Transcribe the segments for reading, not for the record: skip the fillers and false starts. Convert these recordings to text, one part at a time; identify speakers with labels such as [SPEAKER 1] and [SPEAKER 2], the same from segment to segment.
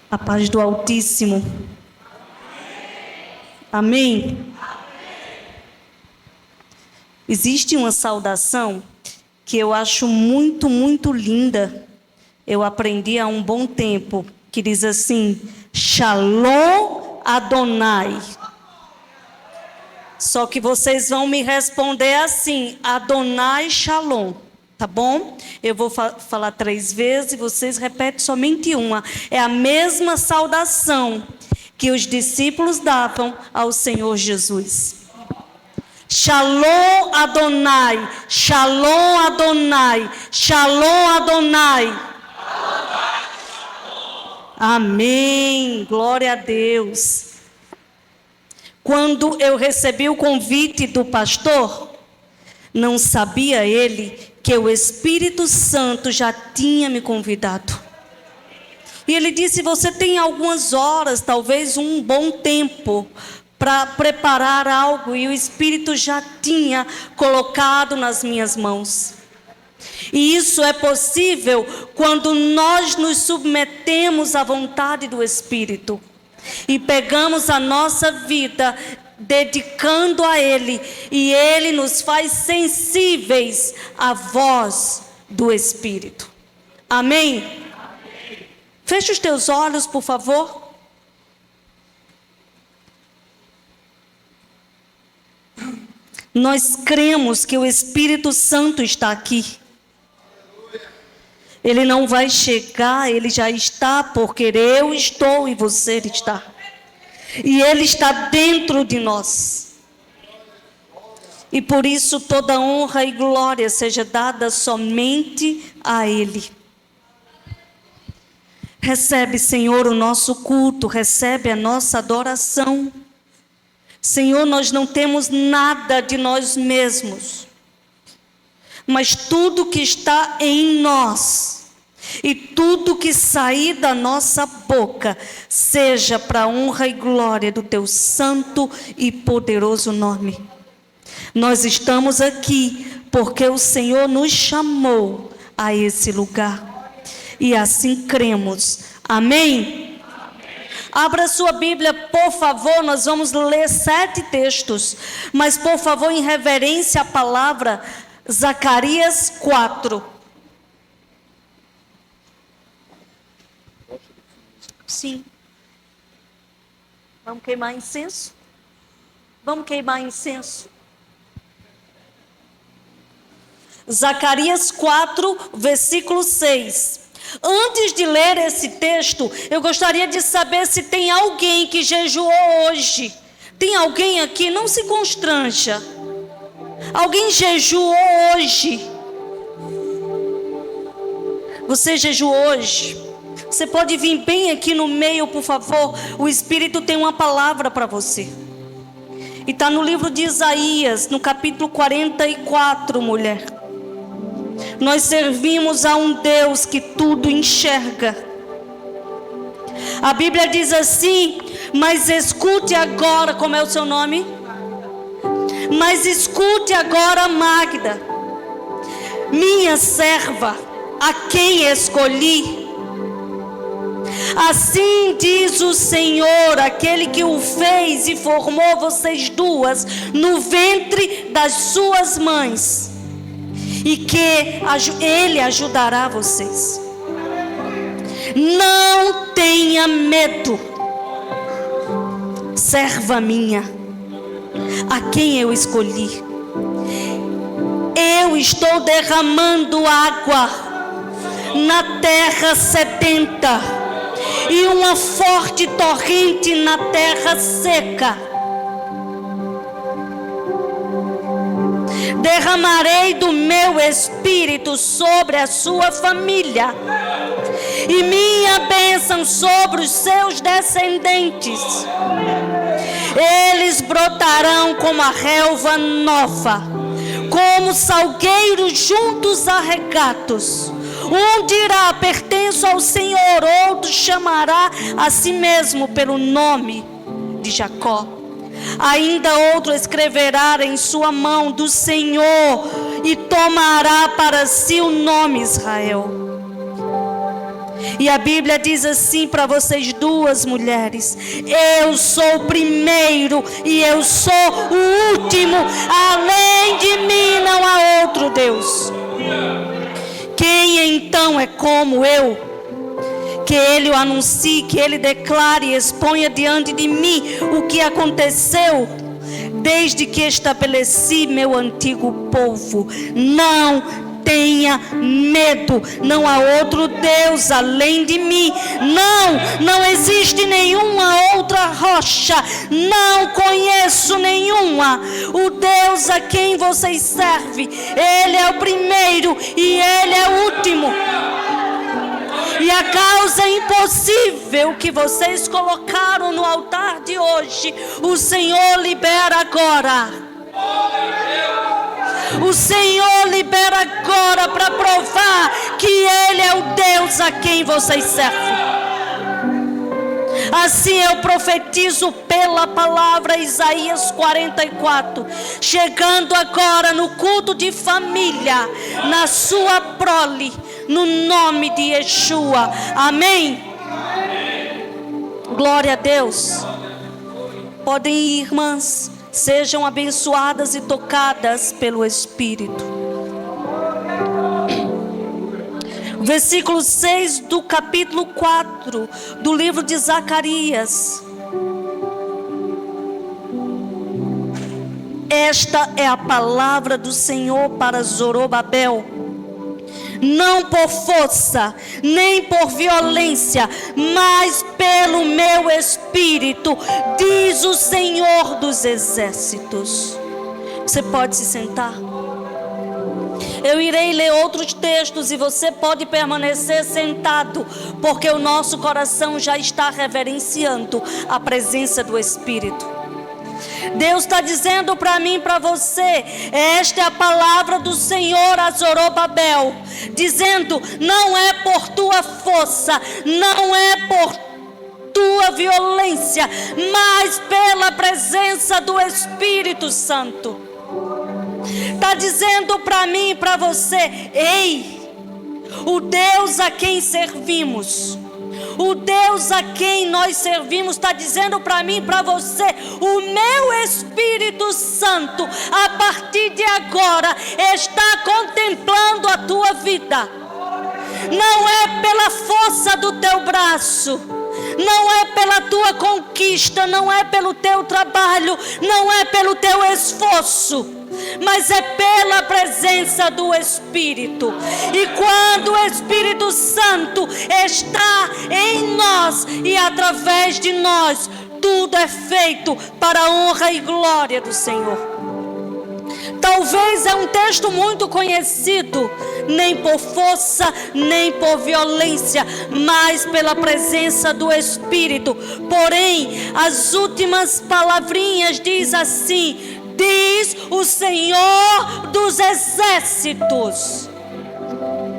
[SPEAKER 1] A paz do Altíssimo. Amém? Existe uma saudação que eu acho muito, muito linda. Eu aprendi há um bom tempo, que diz assim: Shalom Adonai. Só que vocês vão me responder assim: Adonai Shalom. Tá bom? Eu vou falar 3 vezes e vocês repetem somente uma. É a mesma saudação que os discípulos davam ao Senhor Jesus. Shalom Adonai, Shalom Adonai, Shalom Adonai. Amém, glória a Deus. Quando eu recebi o convite do pastor, não sabia ele que o Espírito Santo já tinha me convidado. E ele disse: você tem algumas horas, talvez um bom tempo, para preparar algo. E o Espírito já tinha colocado nas minhas mãos. E isso é possível quando nós nos submetemos à vontade do Espírito. E pegamos a nossa vida dedicando a Ele, e Ele nos faz sensíveis à voz do Espírito. Amém? Amém. Feche os teus olhos, por favor. Nós cremos que o Espírito Santo está aqui. Ele não vai chegar, Ele já está, porque eu estou e você está. E Ele está dentro de nós. E por isso toda honra e glória seja dada somente a Ele. Recebe, Senhor, o nosso culto, recebe a nossa adoração. Senhor, nós não temos nada de nós mesmos, mas tudo que está em nós, e tudo que sair da nossa boca, seja para a honra e glória do Teu santo e poderoso nome. Nós estamos aqui porque o Senhor nos chamou a esse lugar, e assim cremos. Amém? Abra sua Bíblia, por favor. Nós vamos ler 7 textos, mas por favor, em reverência à palavra, Zacarias 4. Sim. Vamos queimar incenso? Vamos queimar incenso. Zacarias 4, versículo 6. Antes de ler esse texto, eu gostaria de saber se tem alguém que jejuou hoje. Tem alguém aqui? Não se constranja. Alguém jejuou hoje? Você jejuou hoje? Você pode vir bem aqui no meio, por favor. O Espírito tem uma palavra para você. E está no livro de Isaías, no capítulo 44, mulher. Nós servimos a um Deus que tudo enxerga. A Bíblia diz assim: mas escute agora, como é o seu nome? Mas escute agora, Magda, minha serva, a quem escolhi. Assim diz o Senhor, aquele que o fez e formou vocês duas no ventre das suas mães, e que Ele ajudará vocês. Não tenha medo, serva minha, a quem eu escolhi. Eu estou derramando água na terra sedenta e uma forte torrente na terra seca. Derramarei do meu espírito sobre a sua família e minha bênção sobre os seus descendentes. Eles brotarão como a relva nova, como salgueiros juntos a regatos. Um dirá: pertenço ao Senhor. Outro chamará a si mesmo pelo nome de Jacó. Ainda outro escreverá em sua mão: do Senhor, e tomará para si o nome Israel. E a Bíblia diz assim para vocês duas mulheres: eu sou o primeiro e eu sou o último. Além de mim não há outro Deus. Quem então é como eu? Que Ele o anuncie, que Ele declare e exponha diante de mim o que aconteceu desde que estabeleci meu antigo povo. Não tenha medo, não há outro Deus além de mim. Não existe nenhuma outra rocha, não conheço nenhuma. O Deus a quem vocês servem, Ele é o primeiro e Ele é o último. E a causa impossível que vocês colocaram no altar de hoje, o Senhor libera agora. O Senhor libera agora para provar que Ele é o Deus a quem vocês servem. Assim eu profetizo pela palavra Isaías 44, chegando agora no culto de família, na sua prole, no nome de Yeshua. Amém? Glória a Deus. Podem ir, irmãs. Sejam abençoadas e tocadas pelo Espírito. Versículo 6 do capítulo 4 do livro de Zacarias. Esta é a palavra do Senhor para Zorobabel. Não por força, nem por violência, mas pelo meu Espírito, diz o Senhor dos Exércitos. Você pode se sentar. Eu irei ler outros textos e você pode permanecer sentado, porque o nosso coração já está reverenciando a presença do Espírito. Deus está dizendo para mim e para você: esta é a palavra do Senhor a Zorobabel, dizendo: não é por tua força, não é por tua violência, mas pela presença do Espírito Santo. Está dizendo para mim e para você: ei, o Deus a quem servimos, o Deus a quem nós servimos, está dizendo para mim e para você: o meu Espírito Santo, a partir de agora, está contemplando a tua vida. Não é pela força do teu braço, não é pela tua conquista, não é pelo teu trabalho, não é pelo teu esforço, mas é pela presença do Espírito. E quando o Espírito Santo está em nós e através de nós, tudo é feito para a honra e glória do Senhor. Talvez é um texto muito conhecido: nem por força, nem por violência, mas pela presença do Espírito. Porém, as últimas palavrinhas diz assim: diz o Senhor dos Exércitos.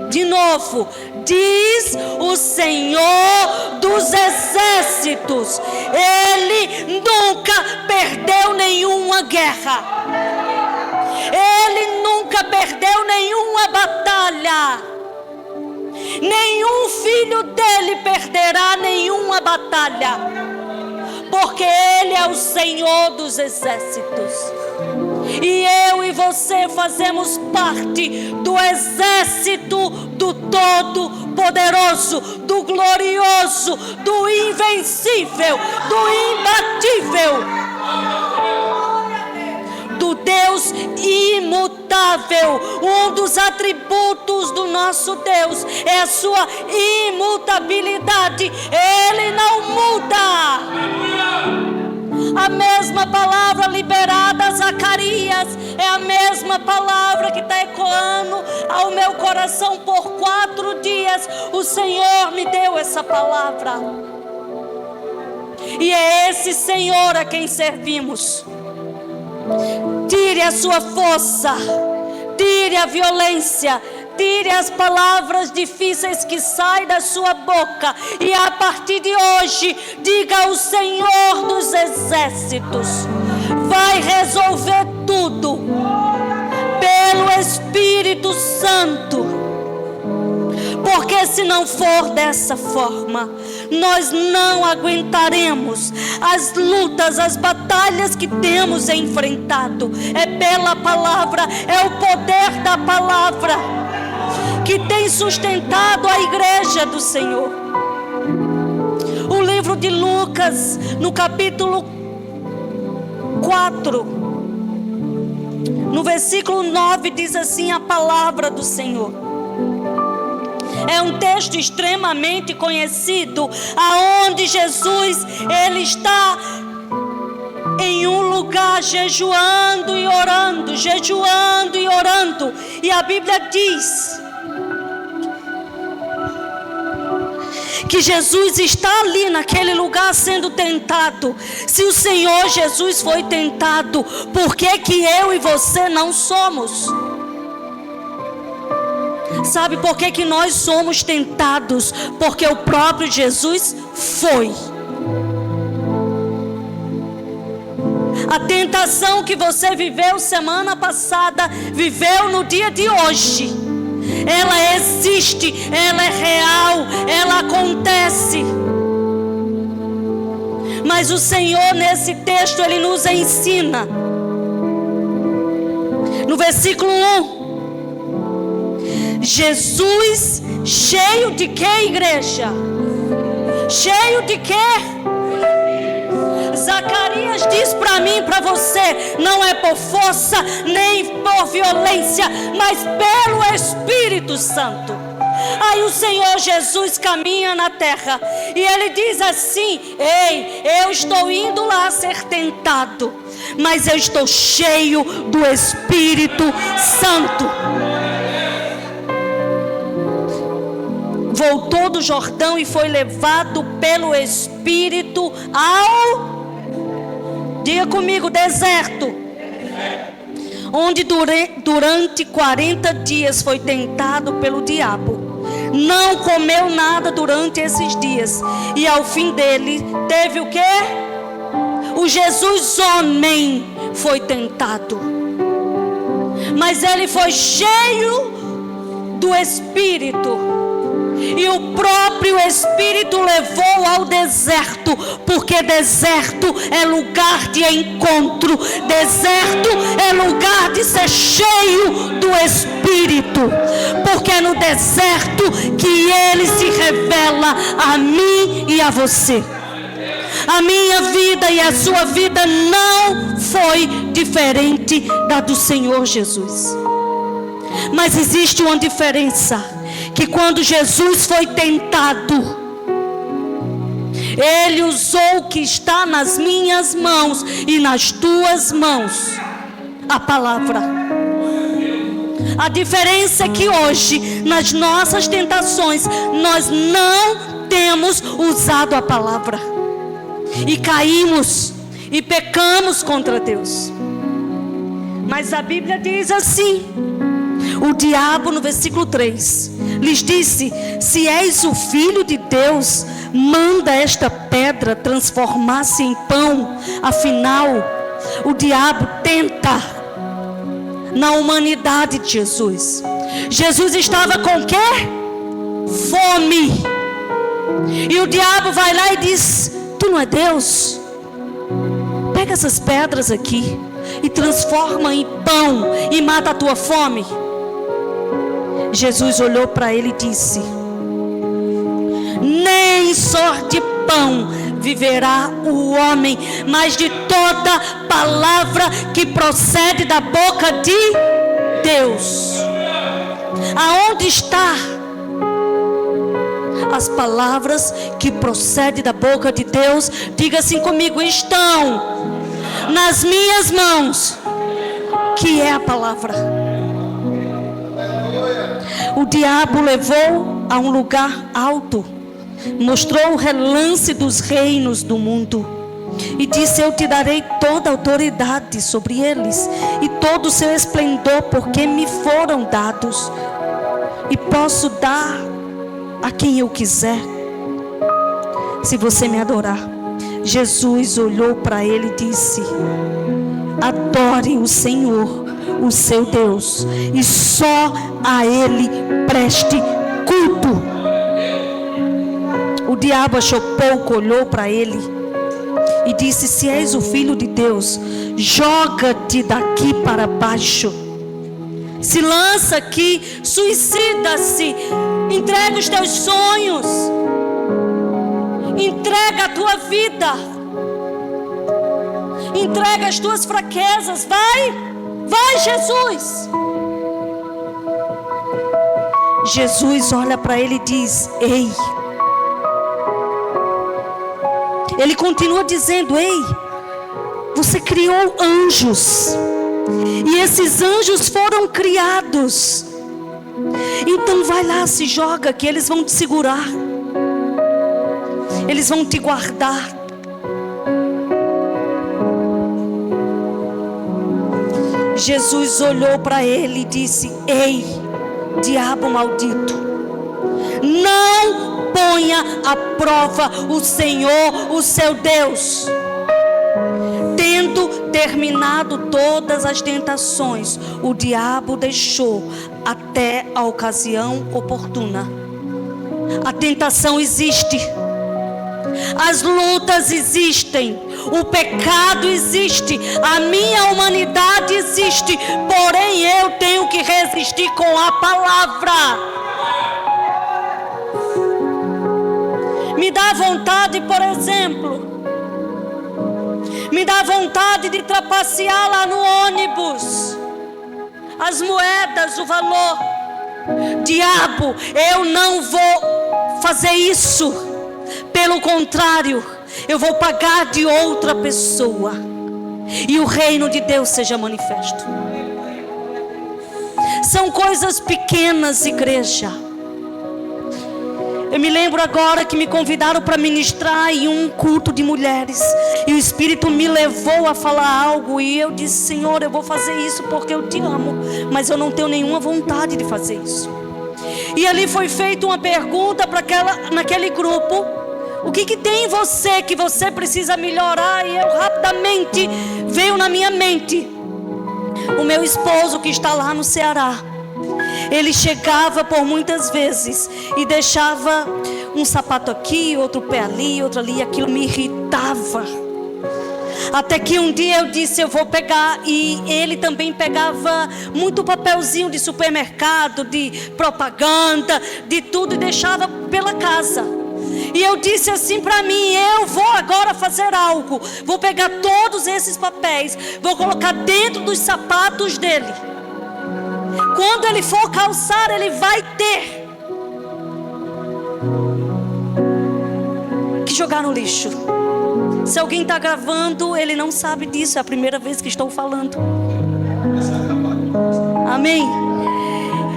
[SPEAKER 1] De novo, diz o Senhor dos Exércitos. Ele nunca perdeu nenhuma guerra. Ele nunca perdeu nenhuma batalha. Nenhum filho dele perderá nenhuma batalha, porque Ele é o Senhor dos Exércitos. E eu e você fazemos parte do exército do Todo-Poderoso, do Glorioso, do Invencível, do Imbatível, do Deus imutável. Um dos atributos do nosso Deus é a sua imutabilidade. Ele não muda. A mesma palavra liberada a Zacarias é a mesma palavra que está ecoando ao meu coração por 4 dias. O Senhor me deu essa palavra. E é esse Senhor a quem servimos. Tire a sua força, tire a violência, tire as palavras difíceis que saem da sua boca, e a partir de hoje, diga: o Senhor dos Exércitos vai resolver tudo pelo Espírito Santo. porque se não for dessa forma, nós não aguentaremos as lutas, as batalhas que temos enfrentado. É pela palavra, é o poder da palavra que tem sustentado a igreja do Senhor. O livro de Lucas, no capítulo 4, no versículo 9, diz assim a palavra do Senhor. É um texto extremamente conhecido, aonde Jesus, ele está em um lugar jejuando e orando, e a Bíblia diz que Jesus está ali naquele lugar sendo tentado. Se o Senhor Jesus foi tentado, por que que eu e você não somos? Sabe por que que nós somos tentados? Porque o próprio Jesus foi. A tentação que você viveu semana passada, viveu no dia de hoje, ela existe, ela é real, ela acontece. Mas o Senhor nesse texto, ele nos ensina. No versículo 1, Jesus cheio de quê, igreja? Cheio de quê? Zacarias diz para mim, para você, não é por força nem por violência, mas pelo Espírito Santo. Aí o Senhor Jesus caminha na terra e ele diz assim: ei, eu estou indo lá ser tentado, mas eu estou cheio do Espírito Santo. Voltou do Jordão e foi levado pelo Espírito ao, diga comigo, deserto, onde durante 40 dias foi tentado pelo diabo. Não comeu nada durante esses dias, e ao fim dele teve o quê? O Jesus homem foi tentado, mas ele foi cheio do Espírito. E o próprio Espírito levou ao deserto, porque deserto é lugar de encontro, deserto é lugar de ser cheio do Espírito, porque é no deserto que ele se revela a mim e a você. A minha vida e a sua vida não foi diferente da do Senhor Jesus. Mas existe uma diferença, que quando Jesus foi tentado, ele usou o que está nas minhas mãos e nas tuas mãos, a palavra. A diferença é que hoje, nas nossas tentações, nós não temos usado a palavra, e caímos e pecamos contra Deus. Mas a Bíblia diz assim: o diabo, no versículo 3, lhes disse: se és o Filho de Deus, manda esta pedra transformar-se em pão. Afinal, o diabo tenta na humanidade de Jesus. Jesus estava com quê? Fome. E o diabo vai lá e diz: tu não é Deus? Pega essas pedras aqui e transforma em pão e mata a tua fome. Jesus olhou para ele e disse: nem só de pão viverá o homem, mas de toda palavra que procede da boca de Deus. Aonde está as palavras que procedem da boca de Deus? Diga assim comigo: estão nas minhas mãos, que é a palavra. O diabo levou a um lugar alto, mostrou o relance dos reinos do mundo e disse: eu te darei toda a autoridade sobre eles e todo o seu esplendor, porque me foram dados, e posso dar a quem eu quiser, se você me adorar. Jesus olhou para ele e disse: adore o Senhor, o seu Deus, e só a Ele preste culto. diabo achou pouco, olhou para ele e disse: se és o filho de Deus, joga-te daqui para baixo. Se lança aqui, suicida-se, entrega os teus sonhos, entrega a tua vida, entrega as tuas fraquezas. Vai Jesus. Jesus olha para ele e diz: ei. Ele continua dizendo: ei, você criou anjos, e esses anjos foram criados. Então vai lá, se joga, que eles vão te segurar, eles vão te guardar. Jesus olhou para ele e disse: ei, diabo maldito, não ponha à prova o Senhor, o seu Deus. Tendo terminado todas as tentações, o diabo deixou até a ocasião oportuna. A tentação existe, as lutas existem, o pecado existe, a minha humanidade existe, porém eu tenho que resistir com a palavra. Me dá vontade, por exemplo, me dá vontade de trapacear lá no ônibus as moedas, o valor. Diabo, eu não vou fazer isso. Pelo contrário, eu vou pagar de outra pessoa, e o reino de Deus seja manifesto. São coisas pequenas, igreja. Eu me lembro agora que me convidaram para ministrar em um culto de mulheres, e o Espírito me levou a falar algo, e eu disse: Senhor, eu vou fazer isso porque eu te amo, mas eu não tenho nenhuma vontade de fazer isso. E ali foi feita uma pergunta naquele grupo: o que tem em você que você precisa melhorar? E eu rapidamente veio na minha mente o meu esposo, que está lá no Ceará. Ele chegava por muitas vezes e deixava um sapato aqui, outro pé ali, outro ali, e aquilo me irritava. Até que um dia eu disse: eu vou pegar. E ele também pegava muito papelzinho de supermercado, de propaganda, de tudo, e deixava pela casa. E eu disse assim para mim: eu vou agora fazer algo, vou pegar todos esses papéis, vou colocar dentro dos sapatos dele. Quando ele for calçar, ele vai ter que jogar no lixo. Se alguém está gravando, ele não sabe disso, é a primeira vez que estou falando. Amém?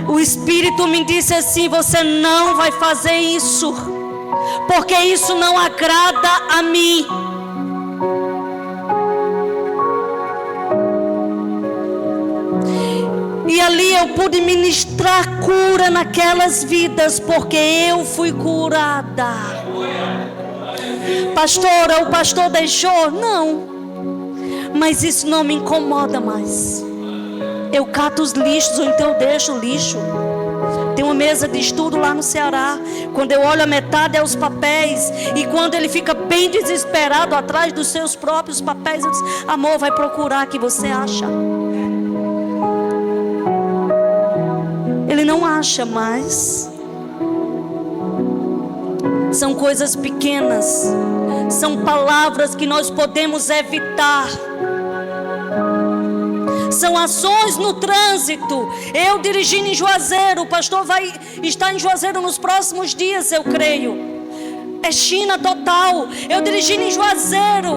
[SPEAKER 1] O Espírito me disse assim: você não vai fazer isso, porque isso não agrada a mim. E ali eu pude ministrar cura naquelas vidas, porque eu fui curada. Pastora, o pastor deixou? Não, mas isso não me incomoda mais. Eu cato os lixos, ou então eu deixo o lixo. Tem uma mesa de estudo lá no Ceará. Quando eu olho a metade é os papéis, e quando ele fica bem desesperado atrás dos seus próprios papéis, eu digo: amor, vai procurar que você acha. Ele não acha mais. São coisas pequenas, são palavras que nós podemos evitar, são ações no trânsito. Eu dirigindo em Juazeiro, o pastor vai estar em Juazeiro nos próximos dias, eu creio. É China total. Eu dirigindo em Juazeiro,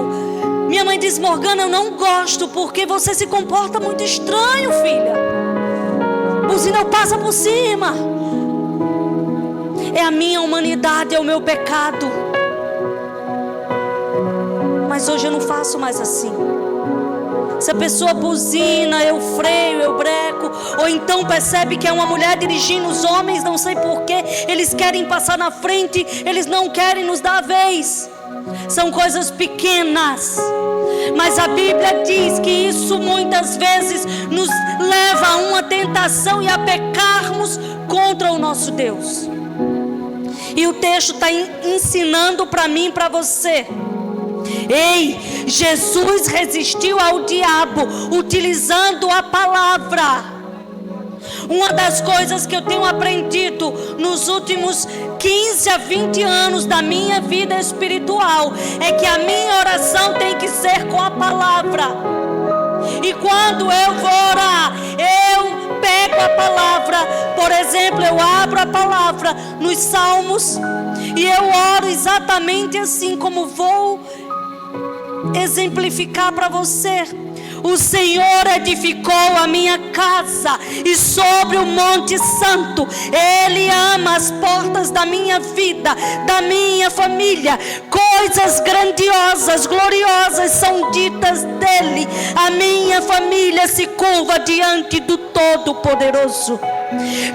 [SPEAKER 1] minha mãe diz: Morgana, eu não gosto, porque você se comporta muito estranho, filha. Buzina passa por cima. É a minha humanidade, é o meu pecado. Mas hoje eu não faço mais assim. Se a pessoa buzina, eu freio, eu breco. Ou então percebe que é uma mulher dirigindo, os homens, não sei porquê, eles querem passar na frente, eles não querem nos dar a vez. São coisas pequenas, mas a Bíblia diz que isso muitas vezes nos leva a uma tentação e a pecarmos contra o nosso Deus. E o texto está ensinando para mim e para você. Ei, Jesus resistiu ao diabo utilizando a palavra. Uma das coisas que eu tenho aprendido nos últimos 15 a 20 anos da minha vida espiritual é que a minha oração tem que ser com a palavra. E quando eu vou orar, eu pego a palavra. Por exemplo, eu abro a palavra nos Salmos e eu oro exatamente assim como vou exemplificar para você. O Senhor edificou a minha casa, e sobre o Monte Santo Ele ama as portas da minha vida, da minha família. Coisas grandiosas, gloriosas são ditas dEle. A minha família se curva diante do Todo-Poderoso.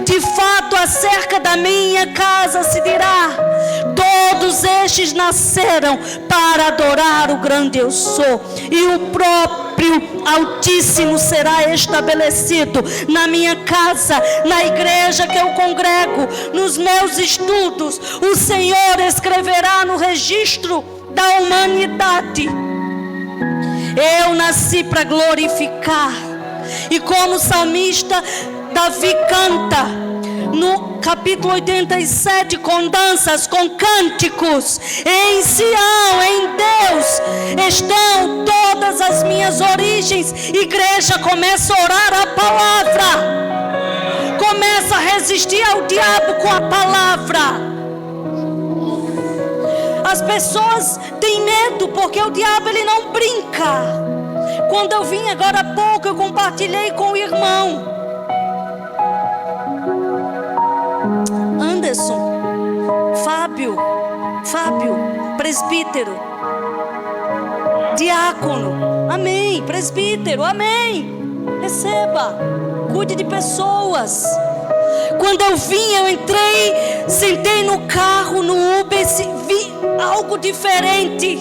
[SPEAKER 1] De fato, acerca da minha casa se dirá: todos estes nasceram para adorar o grande eu sou, e o próprio Altíssimo será estabelecido na minha casa, na igreja que eu congrego, nos meus estudos. O Senhor escreverá no registro da humanidade. Eu nasci para glorificar. E como o salmista Davi canta no capítulo 87, com danças, com cânticos: em Sião, em Deus estão todas as minhas origens. Igreja, começa a orar a palavra, começa a resistir ao diabo com a palavra. As pessoas têm medo porque o diabo, ele não brinca. Quando eu vim agora há pouco, eu compartilhei com o irmão Anderson, Fábio, presbítero, diácono, amém, presbítero, amém, receba, cuide de pessoas. Quando eu vim, eu entrei, sentei no carro, no Uber, vi algo diferente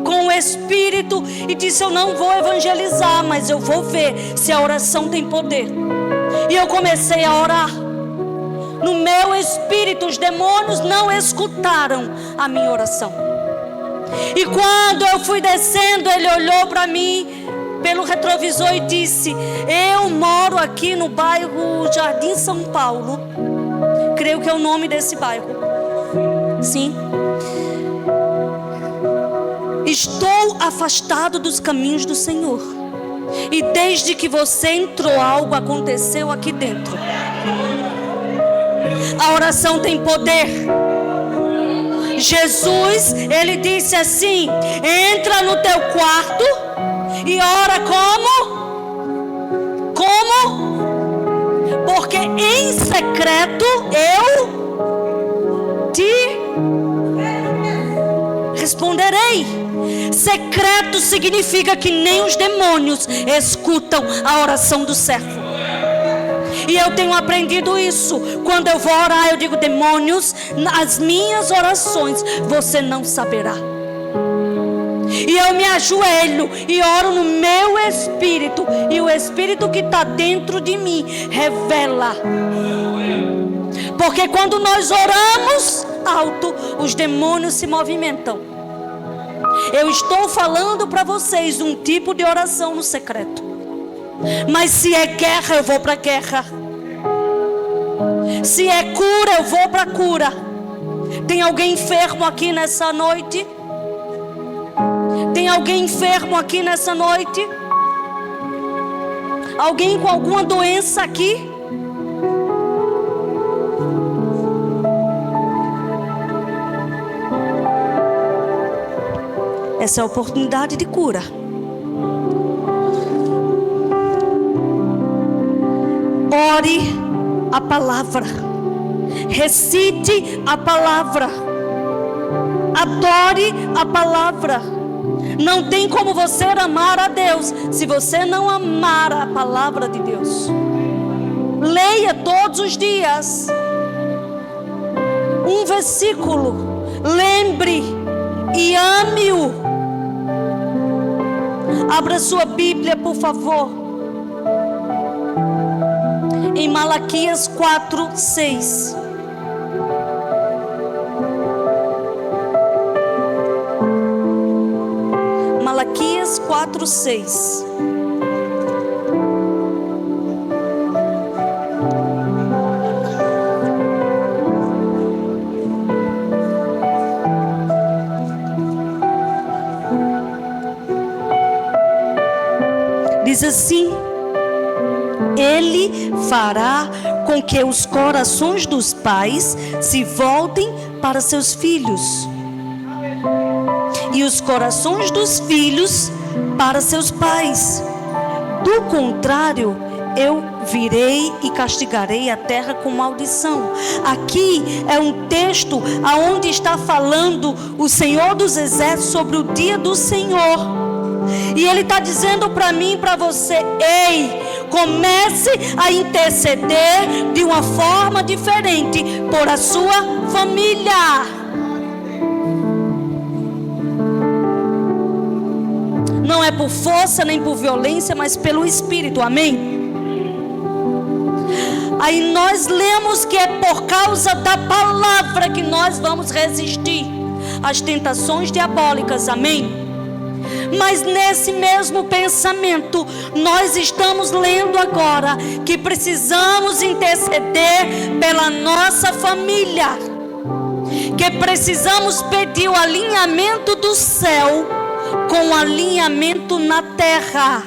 [SPEAKER 1] com o Espírito e disse: eu não vou evangelizar, mas eu vou ver se a oração tem poder. E eu comecei a orar. No meu espírito, os demônios não escutaram a minha oração. E quando eu fui descendo, ele olhou para mim pelo retrovisor e disse: eu moro aqui no bairro Jardim São Paulo. Creio que é o nome desse bairro. Sim. Estou afastado dos caminhos do Senhor. E desde que você entrou, algo aconteceu aqui dentro. A oração tem poder. Jesus, ele disse assim: entra no teu quarto e ora como? Porque em secreto eu te responderei. Secreto significa que nem os demônios escutam a oração do servo. E eu tenho aprendido isso. Quando eu vou orar, eu digo: demônios, as minhas orações você não saberá. E eu me ajoelho e oro no meu espírito, e o espírito que está dentro de mim revela. Porque quando nós oramos alto, os demônios se movimentam. Eu estou falando para vocês um tipo de oração no secreto. Mas se é guerra, eu vou para guerra. Se é cura, eu vou para cura. Tem alguém enfermo aqui nessa noite? Tem alguém enfermo aqui nessa noite? Alguém com alguma doença aqui? Essa é a oportunidade de cura. Ore a palavra, recite a palavra, adore a palavra. Não tem como você amar a Deus se você não amar a palavra de Deus. Leia todos os dias um versículo, lembre e ame-o. Abra sua Bíblia, por favor, em Malaquias 4:6. Malaquias 4:6. Diz assim: Ele fará com que os corações dos pais se voltem para seus filhos, e os corações dos filhos para seus pais. Do contrário, eu virei e castigarei a terra com maldição. Aqui é um texto aonde está falando o Senhor dos Exércitos sobre o dia do Senhor. E Ele está dizendo para mim e para você: ei, comece a interceder de uma forma diferente por a sua família. Não é por força nem por violência, mas pelo Espírito, amém? Aí nós lemos que é por causa da palavra que nós vamos resistir às tentações diabólicas, amém? Mas nesse mesmo pensamento, nós estamos lendo agora que precisamos interceder pela nossa família, que precisamos pedir o alinhamento do céu com o alinhamento na terra.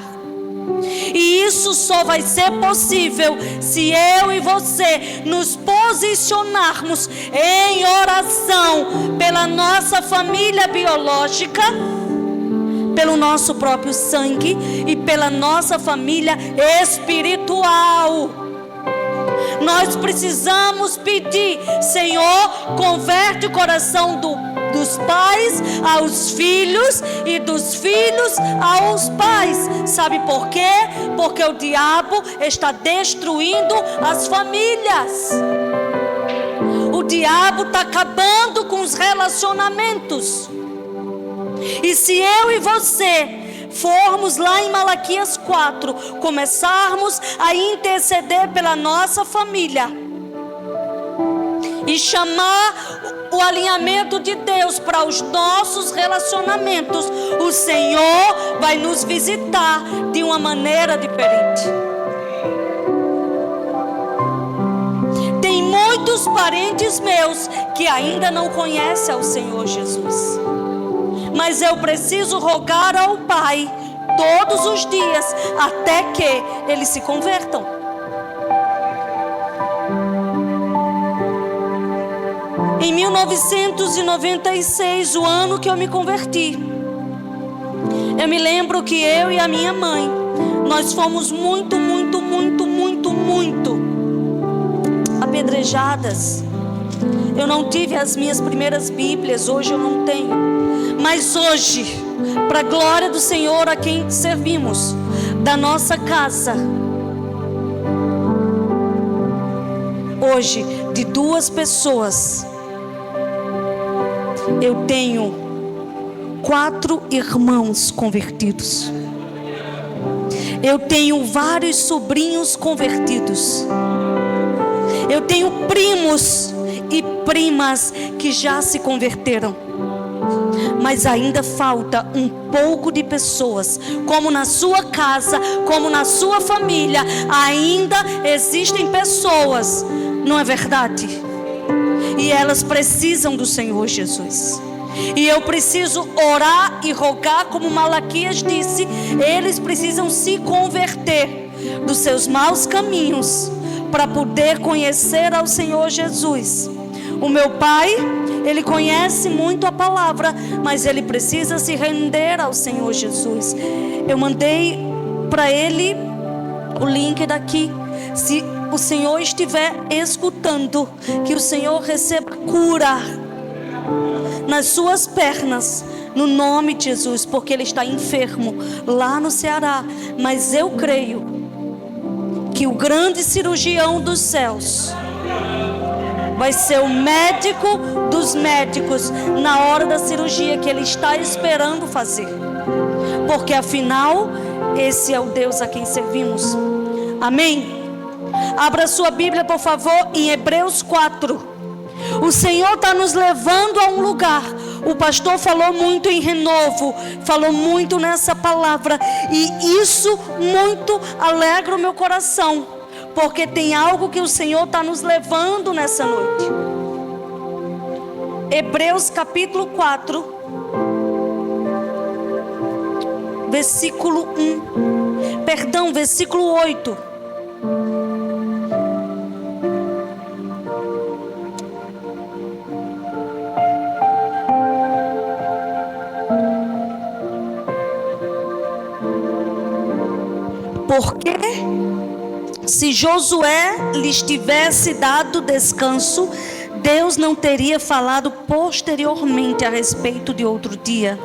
[SPEAKER 1] E isso só vai ser possível se eu e você nos posicionarmos em oração pela nossa família biológica, pelo nosso próprio sangue e pela nossa família espiritual. Nós precisamos pedir: Senhor, converte o coração dos pais aos filhos e dos filhos aos pais. Sabe por quê? Porque o diabo está destruindo as famílias. O diabo está acabando com os relacionamentos. E se eu e você formos lá em Malaquias 4, começarmos a interceder pela nossa família e chamar o alinhamento de Deus para os nossos relacionamentos, o Senhor vai nos visitar de uma maneira diferente. Tem muitos parentes meus que ainda não conhecem ao Senhor Jesus, mas eu preciso rogar ao Pai todos os dias até que eles se convertam. Em 1996, o ano que eu me converti, eu me lembro que eu e a minha mãe, nós fomos muito apedrejadas. Eu não tive as minhas primeiras Bíblias, hoje eu não tenho. Mas hoje, para a glória do Senhor a quem servimos, da nossa casa, hoje, de 2 pessoas, eu tenho 4 irmãos convertidos. Eu tenho vários sobrinhos convertidos. Eu tenho primos e primas que já se converteram. Mas ainda falta um pouco de pessoas, como na sua casa, como na sua família, ainda existem pessoas, não é verdade? E elas precisam do Senhor Jesus. E eu preciso orar e rogar, como Malaquias disse, eles precisam se converter dos seus maus caminhos para poder conhecer ao Senhor Jesus. O meu pai, ele conhece muito a palavra, mas ele precisa se render ao Senhor Jesus. Eu mandei para ele o link daqui. Se o Senhor estiver escutando, que o Senhor receba cura nas suas pernas, no nome de Jesus, porque ele está enfermo lá no Ceará. Mas eu creio que o grande cirurgião dos céus vai ser o médico dos médicos na hora da cirurgia que ele está esperando fazer, porque afinal esse é o Deus a quem servimos. Amém? Abra sua Bíblia, por favor, em Hebreus 4. O Senhor está nos levando a um lugar O pastor falou muito em renovo, falou muito nessa palavra, e isso muito alegra o meu coração, porque tem algo que o Senhor está nos levando nessa noite. Hebreus capítulo 4, versículo 8. Porque se Josué lhes tivesse dado descanso, Deus não teria falado posteriormente a respeito de outro dia.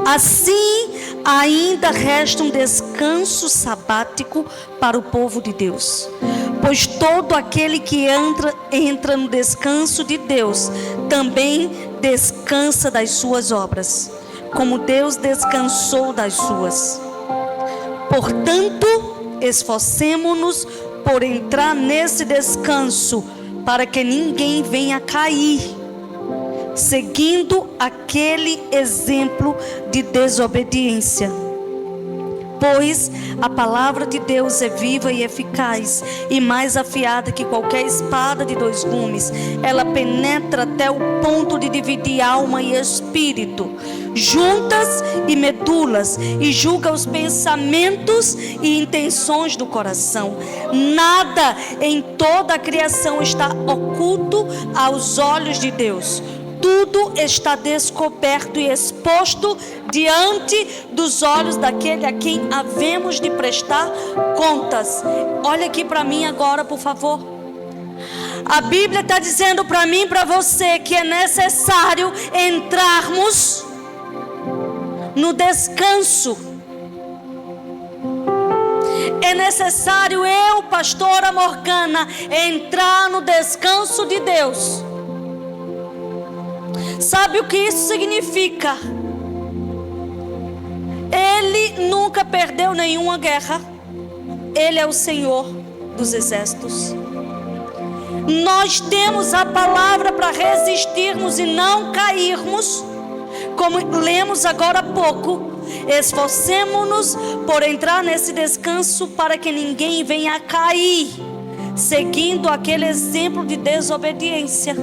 [SPEAKER 1] Assim, ainda resta um descanso sabático para o povo de Deus. Pois todo aquele que entra no descanso de Deus, também descansa das suas obras, como Deus descansou das suas. Portanto, esforcemo-nos por entrar nesse descanso, para que ninguém venha cair, seguindo aquele exemplo de desobediência. Pois a palavra de Deus é viva e eficaz, e mais afiada que qualquer espada de dois gumes. Ela penetra até o ponto de dividir alma e espírito, juntas e medulas, e julga os pensamentos e intenções do coração. Nada em toda a criação está oculto aos olhos de Deus. Tudo está descoberto e exposto diante dos olhos daquele a quem havemos de prestar contas. Olha aqui para mim agora, por favor. A Bíblia está dizendo para mim e para você que é necessário entrarmos no descanso. É necessário eu, pastora Morgana, entrar no descanso de Deus. Sabe o que isso significa? Ele nunca perdeu nenhuma guerra. Ele é o Senhor dos exércitos. Nós temos a palavra para resistirmos e não cairmos, como lemos agora há pouco. Esforcemo-nos por entrar nesse descanso, para que ninguém venha a cair, seguindo aquele exemplo de desobediência.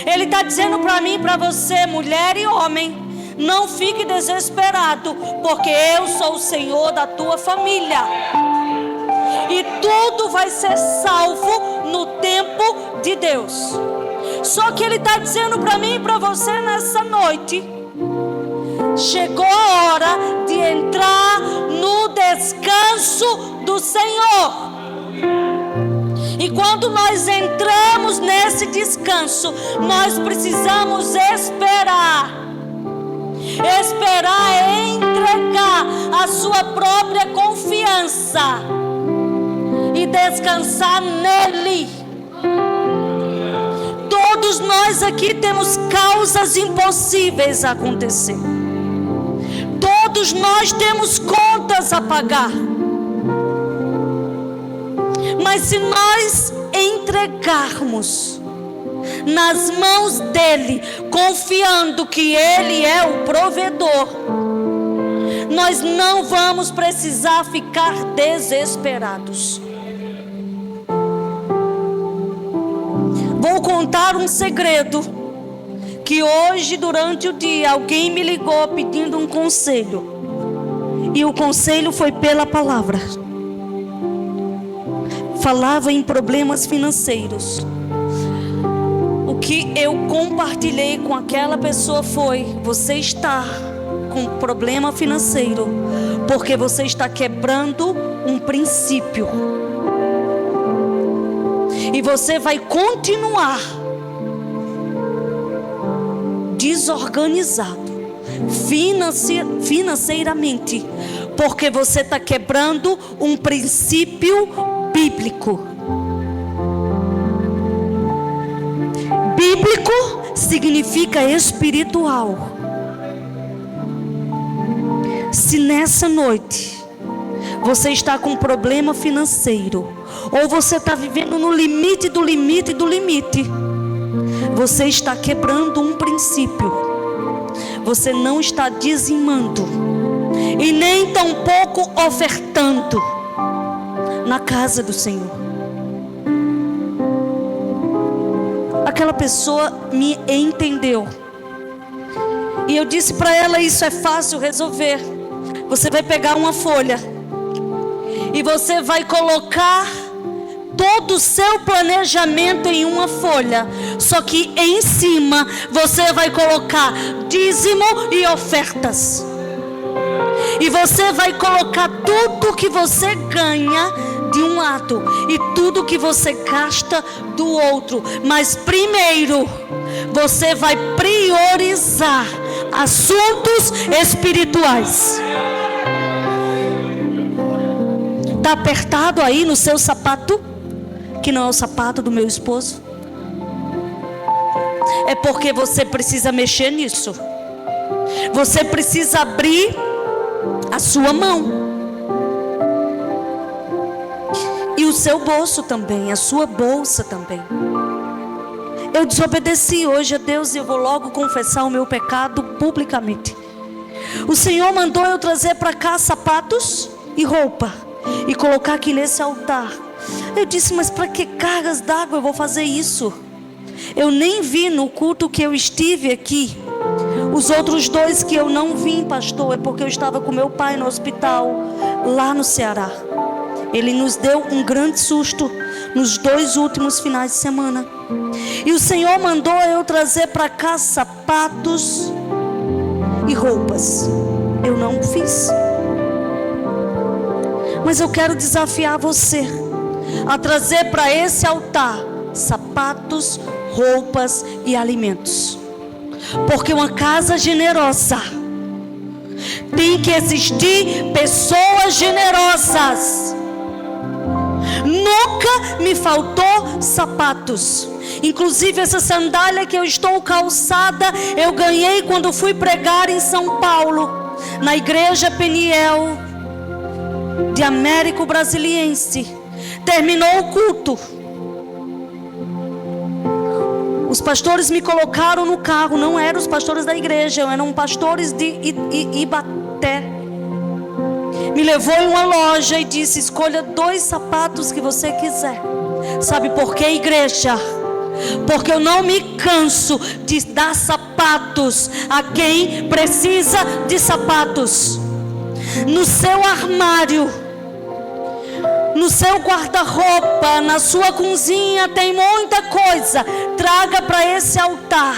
[SPEAKER 1] Ele está dizendo para mim e para você, mulher e homem, não fique desesperado, porque eu sou o Senhor da tua família, e tudo vai ser salvo no tempo de Deus. Só que Ele está dizendo para mim e para você nessa noite: chegou a hora de entrar no descanso do Senhor. E quando nós entramos nesse descanso, nós precisamos esperar. Esperar é entregar a sua própria confiança e descansar nele. Todos nós aqui temos causas impossíveis a acontecer. Todos nós temos contas a pagar. Mas se nós entregarmos nas mãos dele, confiando que ele é o provedor, nós não vamos precisar ficar desesperados. Vou contar um segredo, que hoje durante o dia alguém me ligou pedindo um conselho, e o conselho foi pela palavra. Falava em problemas financeiros. O que eu compartilhei com aquela pessoa foi: você está com problema financeiro porque você está quebrando um princípio, e você vai continuar desorganizado financeiramente, porque você está quebrando um princípio bíblico. Bíblico significa espiritual. Se nessa noite você está com um problema financeiro, ou você está vivendo no limite do limite do limite, você está quebrando um princípio. você não está dizimando e nem tampouco ofertando na casa do Senhor. Aquela pessoa me entendeu. E eu disse para ela: isso é fácil resolver. Você vai pegar uma folha e você vai colocar todo o seu planejamento em uma folha. Só que em cima você vai colocar dízimo e ofertas. E você vai colocar tudo que você ganha de um lado e tudo que você gasta do outro. Mas primeiro você vai priorizar assuntos espirituais. Está apertado aí no seu sapato? Que não é o sapato do meu esposo? É porque você precisa mexer nisso. Você precisa abrir a sua mão e o seu bolso também, a sua bolsa também. Eu desobedeci hoje a Deus e eu vou logo confessar o meu pecado publicamente. O Senhor mandou eu trazer para cá sapatos e roupa e colocar aqui nesse altar. Eu disse: mas para que cargas d'água eu vou fazer isso? Eu nem vi no culto que eu estive aqui. Os outros 2 que eu não vim, pastor, é porque eu estava com meu pai no hospital lá no Ceará. Ele nos deu um grande susto nos 2 últimos finais de semana. E o Senhor mandou eu trazer para cá sapatos e roupas. Eu não fiz. Mas eu quero desafiar você a trazer para esse altar sapatos, roupas e alimentos. Porque uma casa generosa tem que existir pessoas generosas. Nunca me faltou sapatos. Inclusive essa sandália que eu estou calçada, eu ganhei quando fui pregar em São Paulo, na igreja Peniel de Américo Brasiliense. Terminou o culto, os pastores me colocaram no carro. Não eram os pastores da igreja, eram pastores de Ibaté. Me levou em uma loja e disse: escolha 2 sapatos que você quiser. Sabe por que, igreja? Porque eu não me canso de dar sapatos a quem precisa de sapatos. No seu armário, no seu guarda-roupa, na sua cozinha tem muita coisa. Traga para esse altar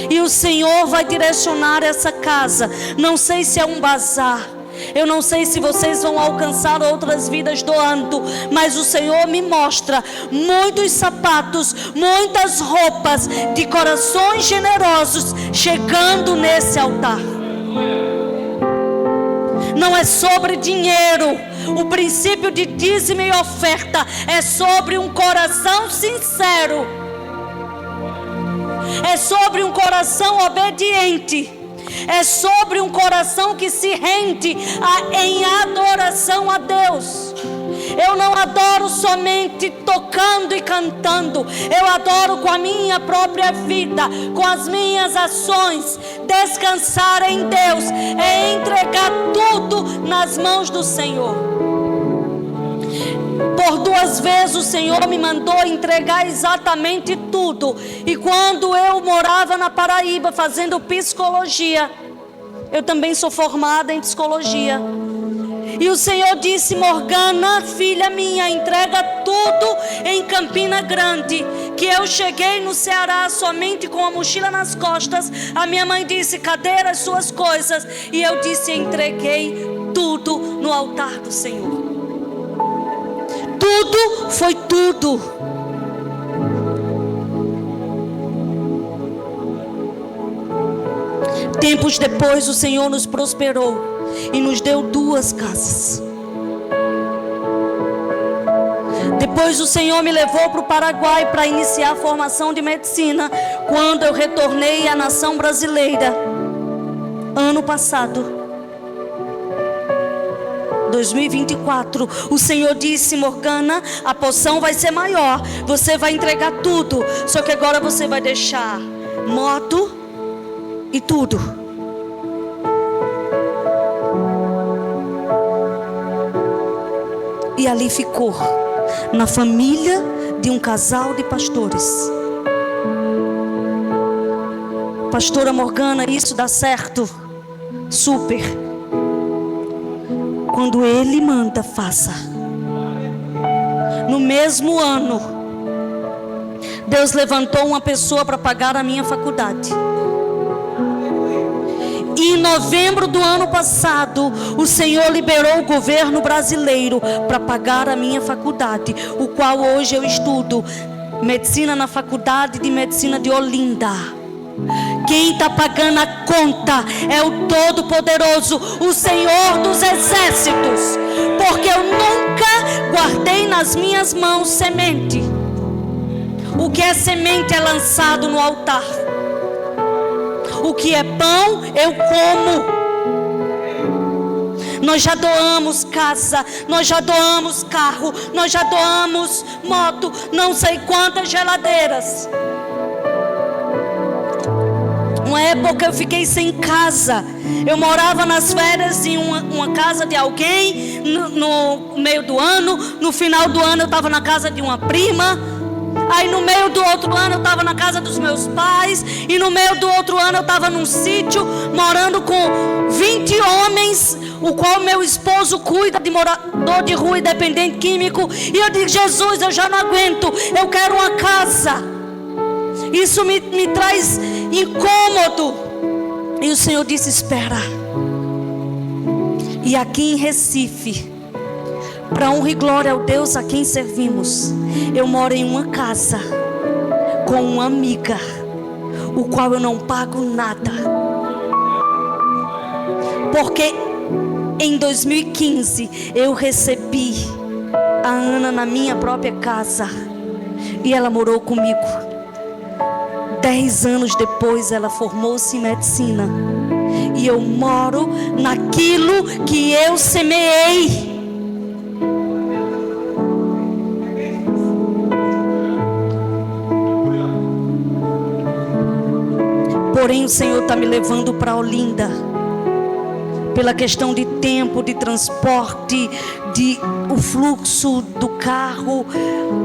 [SPEAKER 1] e o Senhor vai direcionar essa casa. Não sei se é um bazar, eu não sei se vocês vão alcançar outras vidas doando, mas o Senhor me mostra muitos sapatos, muitas roupas de corações generosos chegando nesse altar. Não é sobre dinheiro. O princípio de dízimo e oferta é sobre um coração sincero. É sobre um coração obediente. É sobre um coração que se rende em adoração a Deus. Eu não adoro somente tocando e cantando. Eu adoro com a minha própria vida, com as minhas ações. Descansar em Deus é entregar tudo nas mãos do Senhor. Por 2 vezes o Senhor me mandou entregar exatamente tudo. E quando eu morava na Paraíba fazendo psicologia, eu também sou formada em psicologia, e o Senhor disse: Morgana, filha minha, entrega tudo em Campina Grande. Que eu cheguei no Ceará somente com a mochila nas costas. A minha mãe disse: cadê as suas coisas? E eu disse: entreguei tudo no altar do Senhor. Tudo foi tudo. Tempos depois o Senhor nos prosperou e nos deu 2 casas. Depois o Senhor me levou para o Paraguai para iniciar a formação de medicina. Quando eu retornei à nação brasileira, ano passado, 2024, o Senhor disse: Morgana, a porção vai ser maior. Você vai entregar tudo. Só que agora você vai deixar moto, e tudo. E ali ficou, na família de um casal de pastores. Pastora Morgana, isso dá certo? Super. Quando Ele manda, faça. No mesmo ano, Deus levantou uma pessoa para pagar a minha faculdade. E em novembro do ano passado, o Senhor liberou o governo brasileiro para pagar a minha faculdade, o qual hoje eu estudo medicina na Faculdade de Medicina de Olinda. Quem está pagando a conta é o Todo-Poderoso, o Senhor dos Exércitos, porque eu nunca guardei nas minhas mãos semente. O que é semente é lançado no altar. O que é pão, eu como. Nós já doamos casa, nós já doamos carro, nós já doamos moto, não sei quantas geladeiras. Uma época eu fiquei sem casa. Eu morava nas férias em uma casa de alguém no meio do ano. No final do ano eu estava na casa de uma prima. Aí no meio do outro ano eu estava na casa dos meus pais. E no meio do outro ano eu estava num sítio, morando com 20 homens, o qual meu esposo cuida de morador de rua e dependente químico. E eu digo: Jesus, eu já não aguento, eu quero uma casa. Isso me traz incômodo. E o Senhor disse: espera. E aqui em Recife, para honra e glória ao Deus a quem servimos, eu moro em uma casa com uma amiga, o qual eu não pago nada. Porque em 2015 eu recebi a Ana na minha própria casa e ela morou comigo. 10 anos depois ela formou-se em medicina e eu moro naquilo que eu semeei. Porém o Senhor está me levando para Olinda, pela questão de tempo, de transporte, o fluxo do carro.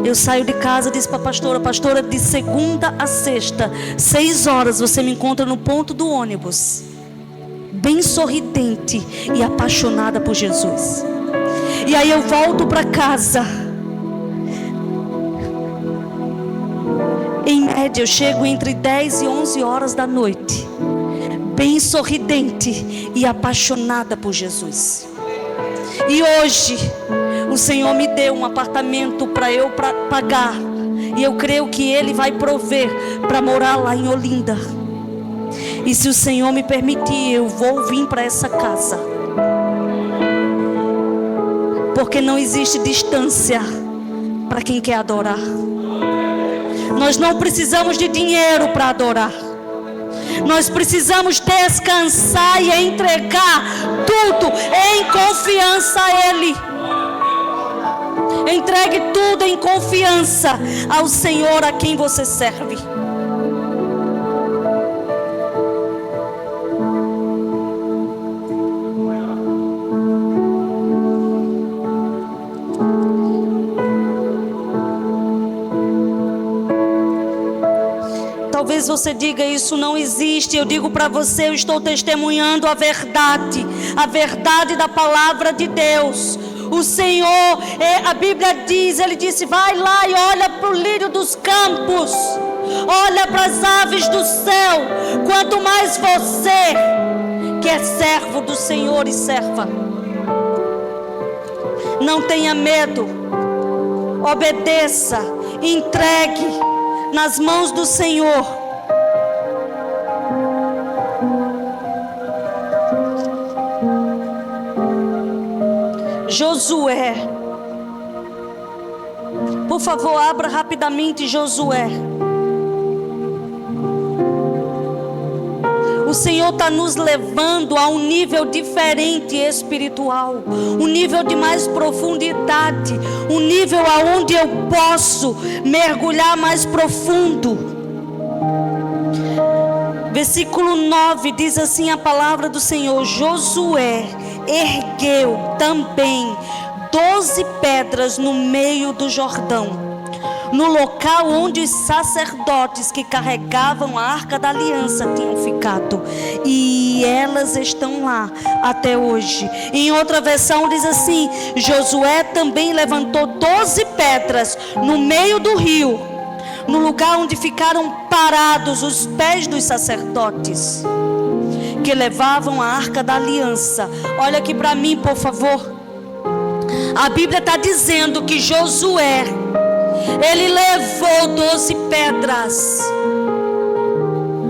[SPEAKER 1] Eu saio de casa e disse para a pastora, de segunda a sexta, 6 horas você me encontra no ponto do ônibus, bem sorridente e apaixonada por Jesus. E aí eu volto para casa. Em média eu chego entre 10 e 11 horas da noite, bem sorridente e apaixonada por Jesus. E hoje o Senhor me deu um apartamento para eu pagar, e eu creio que Ele vai prover para morar lá em Olinda. E se o Senhor me permitir, eu vou vir para essa casa, porque não existe distância para quem quer adorar. Nós não precisamos de dinheiro para adorar. Nós precisamos descansar e entregar tudo em confiança a Ele. Entregue tudo em confiança ao Senhor a quem você serve. Talvez você diga: isso não existe. Eu digo para você, eu estou testemunhando a verdade da palavra de Deus. O Senhor, a Bíblia diz, Ele disse: vai lá e olha para o lírio dos campos, olha para as aves do céu. Quanto mais você, que é servo do Senhor e serva, não tenha medo, obedeça, entregue nas mãos do Senhor. Josué, por favor, abra rapidamente Josué. O Senhor está nos levando a um nível diferente espiritual, um nível de mais profundidade, um nível aonde eu posso mergulhar mais profundo. Versículo 9 diz assim a palavra do Senhor: Josué ergueu também 12 pedras no meio do Jordão, no local onde os sacerdotes que carregavam a arca da aliança tinham ficado, e elas estão lá até hoje. Em outra versão diz assim: Josué também levantou 12 pedras no meio do rio, no lugar onde ficaram parados os pés dos sacerdotes que levavam a arca da aliança. Olha aqui para mim, por favor. A Bíblia está dizendo que Josué, ele levou 12 pedras.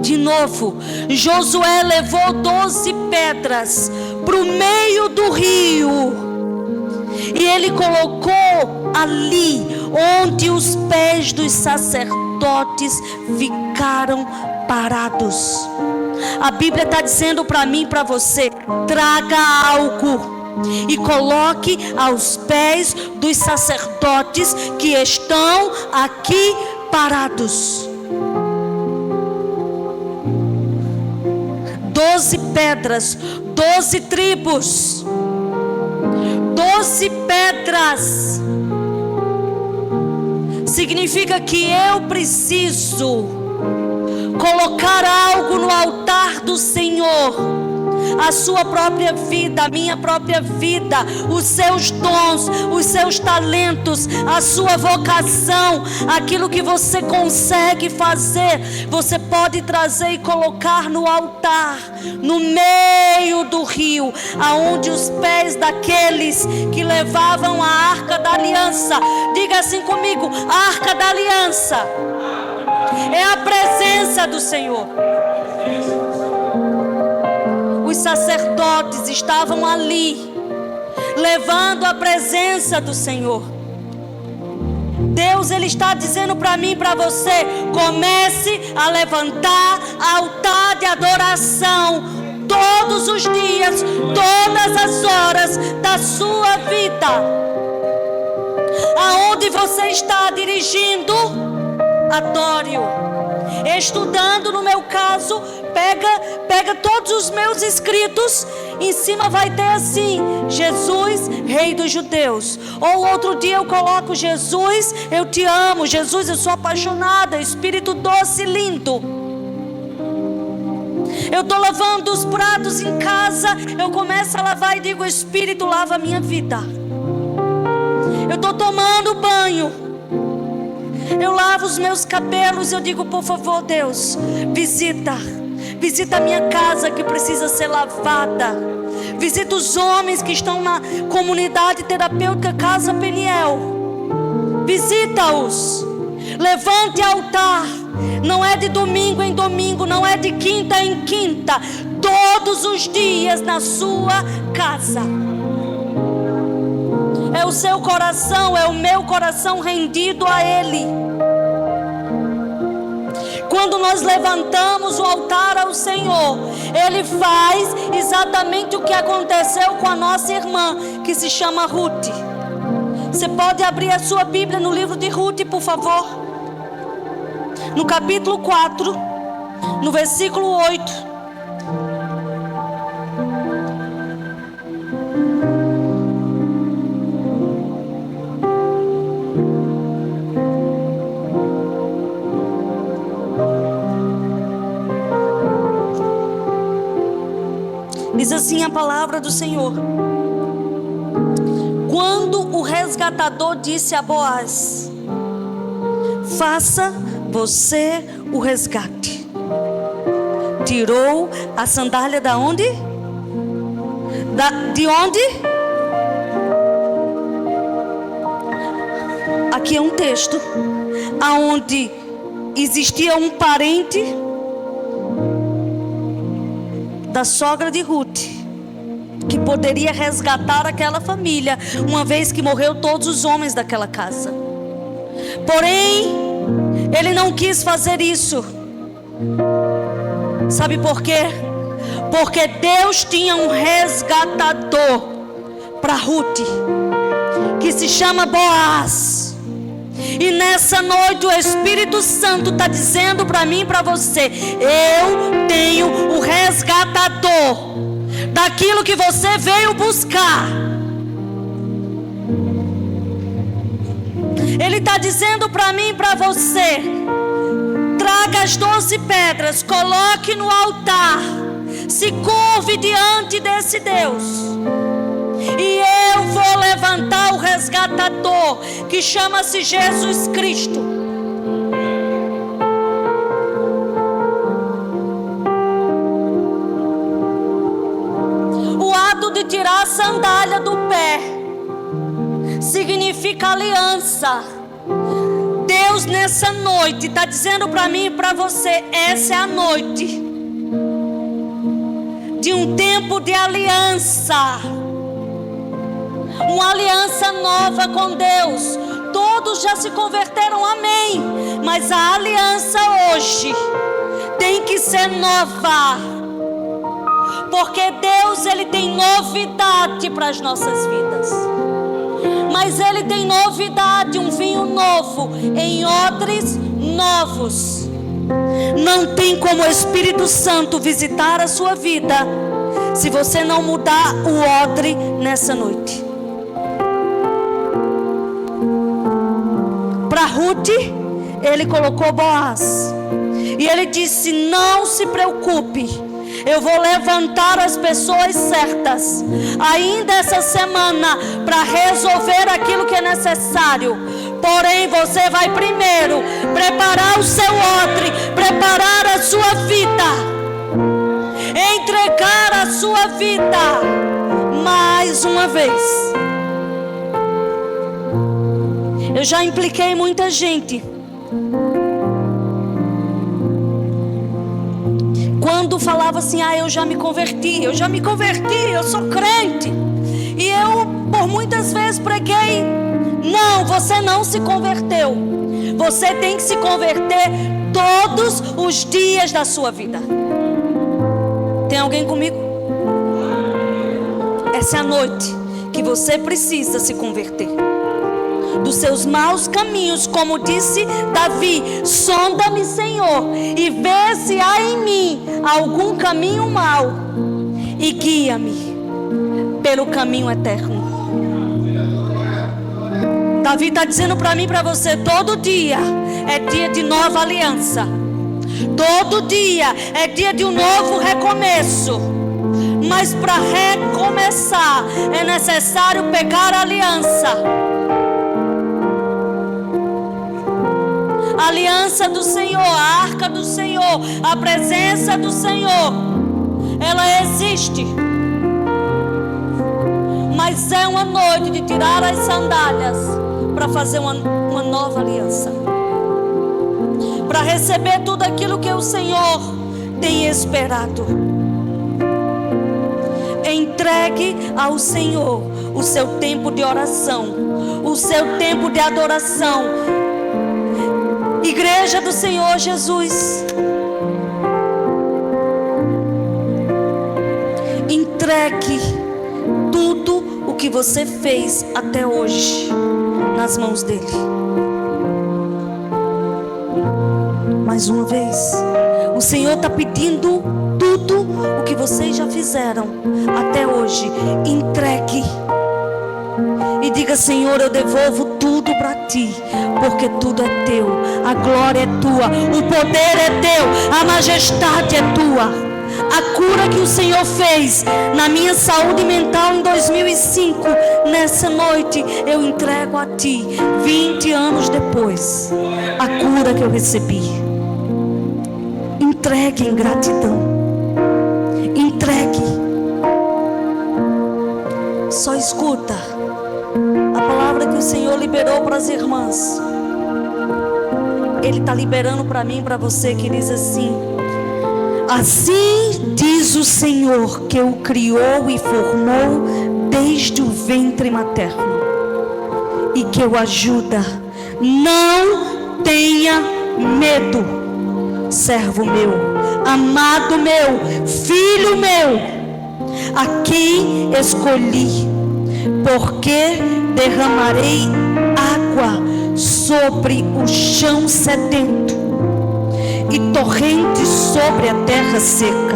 [SPEAKER 1] De novo, Josué levou 12 pedras para o meio do rio, e ele colocou ali onde os pés dos sacerdotes ficaram parados. A Bíblia está dizendo para mim e para você: traga algo e coloque aos pés dos sacerdotes que estão aqui parados. 12 pedras, 12 tribos, 12 pedras. Significa que eu preciso colocar algo no altar do Senhor. A sua própria vida, a minha própria vida, os seus dons, os seus talentos, a sua vocação, aquilo que você consegue fazer, você pode trazer e colocar no altar, no meio do rio, aonde os pés daqueles que levavam a arca da aliança. Diga assim comigo: a arca da aliança é a presença do Senhor. Os sacerdotes estavam ali, levando a presença do Senhor. Deus, Ele está dizendo para mim e para você: comece a levantar altar de adoração todos os dias, todas as horas da sua vida. Aonde você está dirigindo, adore-o. Estudando, no meu caso, pega todos os meus escritos, em cima vai ter assim: Jesus, Rei dos Judeus. Ou outro dia eu coloco: Jesus, eu te amo. Jesus, eu sou apaixonada. Espírito doce e lindo. Eu estou lavando os pratos em casa, eu começo a lavar e digo: Espírito, lava a minha vida. Eu estou tomando banho, eu lavo os meus cabelos, eu digo: por favor, Deus, visita a minha casa que precisa ser lavada. Visita os homens que estão na comunidade terapêutica Casa Peniel. Visita-os. Levante altar. Não é de domingo em domingo, não é de quinta em quinta. Todos os dias na sua casa. É o seu coração, é o meu coração rendido a Ele. Quando nós levantamos o altar ao Senhor, Ele faz exatamente o que aconteceu com a nossa irmã, que se chama Ruth. Você pode abrir a sua Bíblia no livro de Ruth, por favor. No capítulo 4, no versículo 8. Diz assim a palavra do Senhor: quando o resgatador disse a Boaz: faça você o resgate, tirou a sandália da onde? De onde? Aqui é um texto aonde existia um parente da sogra de Ruth, que poderia resgatar aquela família, uma vez que morreu todos os homens daquela casa. Porém, ele não quis fazer isso. Sabe por quê? Porque Deus tinha um resgatador para Ruth, que se chama Boaz. E nessa noite o Espírito Santo está dizendo para mim e para você: eu tenho o resgatador daquilo que você veio buscar. Ele está dizendo para mim e para você: traga as 12 pedras, coloque no altar, se curve diante desse Deus, e eu vou levantar o resgatador, que chama-se Jesus Cristo. O ato de tirar a sandália do pé significa aliança. Deus nessa noite está dizendo para mim e para você: essa é a noite de um tempo de aliança, uma aliança nova com Deus. Todos já se converteram, amém, mas a aliança hoje tem que ser nova, porque Deus, Ele tem novidade para as nossas vidas. Mas Ele tem novidade, um vinho novo em odres novos. Não tem como o Espírito Santo visitar a sua vida se você não mudar o odre nessa noite. Para Ruth, Ele colocou Boaz. E Ele disse: não se preocupe, eu vou levantar as pessoas certas ainda essa semana para resolver aquilo que é necessário. Porém, você vai primeiro preparar o seu odre, preparar a sua vida, entregar a sua vida mais uma vez. Eu já impliquei muita gente quando falava assim: eu já me converti, eu sou crente. E eu por muitas vezes preguei: não, você não se converteu. Você tem que se converter todos os dias da sua vida. Tem alguém comigo? Essa é a noite que você precisa se converter dos seus maus caminhos, como disse Davi: sonda-me, Senhor, e vê se há em mim algum caminho mau, e guia-me pelo caminho eterno. Davi está dizendo para mim e para você: todo dia é dia de nova aliança, todo dia é dia de um novo recomeço. Mas para recomeçar é necessário pegar a aliança. A aliança do Senhor, a arca do Senhor, a presença do Senhor, ela existe. Mas é uma noite de tirar as sandálias para fazer uma nova aliança, para receber tudo aquilo que o Senhor tem esperado. Entregue ao Senhor o seu tempo de oração, o seu tempo de adoração. Igreja do Senhor Jesus, entregue tudo o que você fez até hoje nas mãos dele. Mais uma vez, o Senhor está pedindo tudo o que vocês já fizeram até hoje. Entregue e diga: Senhor, eu devolvo tudo para ti, porque tudo é teu, a glória é tua, o poder é teu, a majestade é tua. A cura que o Senhor fez na minha saúde mental em 2005, nessa noite eu entrego a ti, 20 anos depois, a cura que eu recebi. Entregue em gratidão, entregue. Só escuta a palavra que o Senhor liberou para as irmãs. Ele está liberando para mim e para você, que diz assim: assim diz o Senhor, que o criou e formou desde o ventre materno, e que o ajuda. Não tenha medo, servo meu, amado meu, filho meu, a quem escolhi, porque derramarei água sobre o chão sedento e torrentes sobre a terra seca.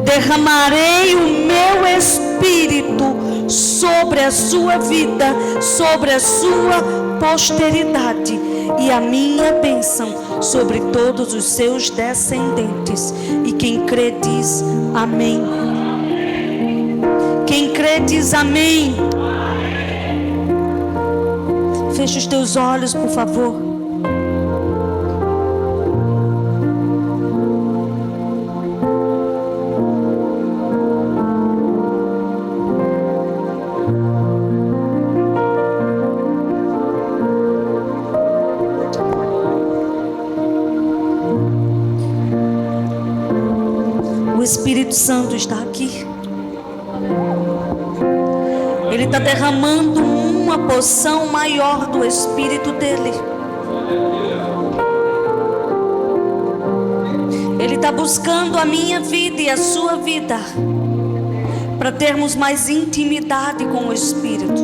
[SPEAKER 1] Derramarei o meu espírito sobre a sua vida, sobre a sua posteridade, e a minha bênção sobre todos os seus descendentes. E quem crê diz amém. Quem crê diz amém. Feche os teus olhos, por favor. O Espírito Santo está aqui. Ele está derramando uma porção maior do Espírito dele. Ele está buscando a minha vida e a sua vida, para termos mais intimidade com o Espírito.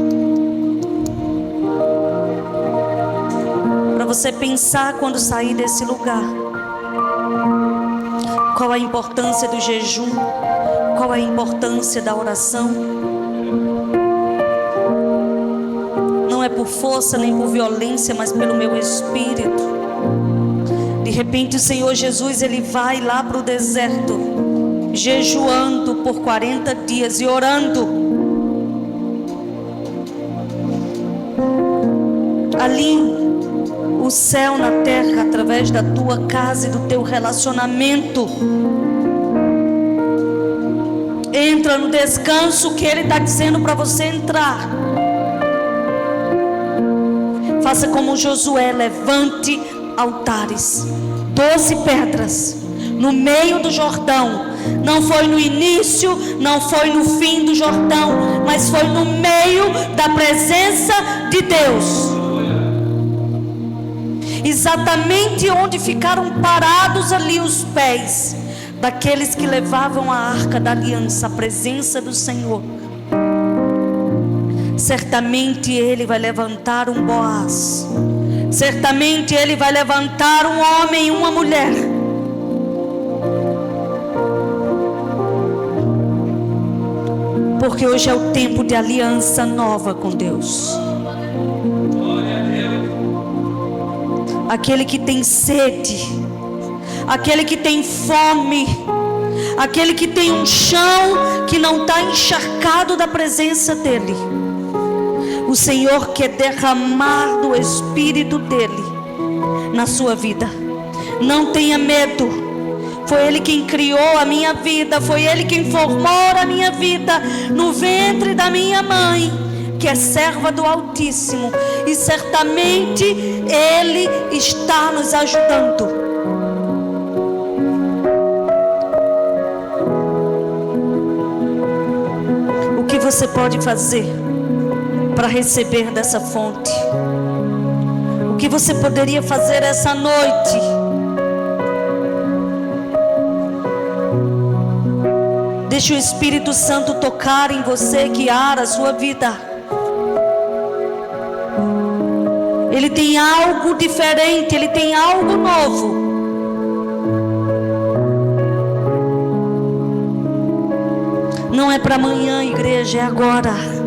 [SPEAKER 1] Para você pensar quando sair desse lugar. Qual a importância do jejum? Qual a importância da oração? Não é por força nem por violência, mas pelo meu espírito. De repente o Senhor Jesus, Ele vai lá para o deserto, jejuando por 40 dias e orando. Ali o céu na terra, através da tua casa e do teu relacionamento, entra no descanso que Ele está dizendo para você entrar. Faça como Josué, levante altares, 12 pedras no meio do Jordão. Não foi no início, não foi no fim do Jordão, mas foi no meio da presença de Deus. Exatamente onde ficaram parados ali os pés daqueles que levavam a arca da aliança, a presença do Senhor. Certamente Ele vai levantar um Boaz, certamente Ele vai levantar um homem e uma mulher, porque hoje é o tempo de aliança nova com Deus. Aquele que tem sede, aquele que tem fome, aquele que tem um chão que não está encharcado da presença dEle. O Senhor quer derramar do Espírito dEle na sua vida. Não tenha medo. Foi Ele quem criou a minha vida, foi Ele quem formou a minha vida no ventre da minha mãe, que é serva do Altíssimo, e certamente Ele está nos ajudando. O que você pode fazer para receber dessa fonte? O que você poderia fazer essa noite? Deixe o Espírito Santo tocar em você, guiar a sua vida. Ele tem algo diferente, Ele tem algo novo. Não é para amanhã, igreja, é agora.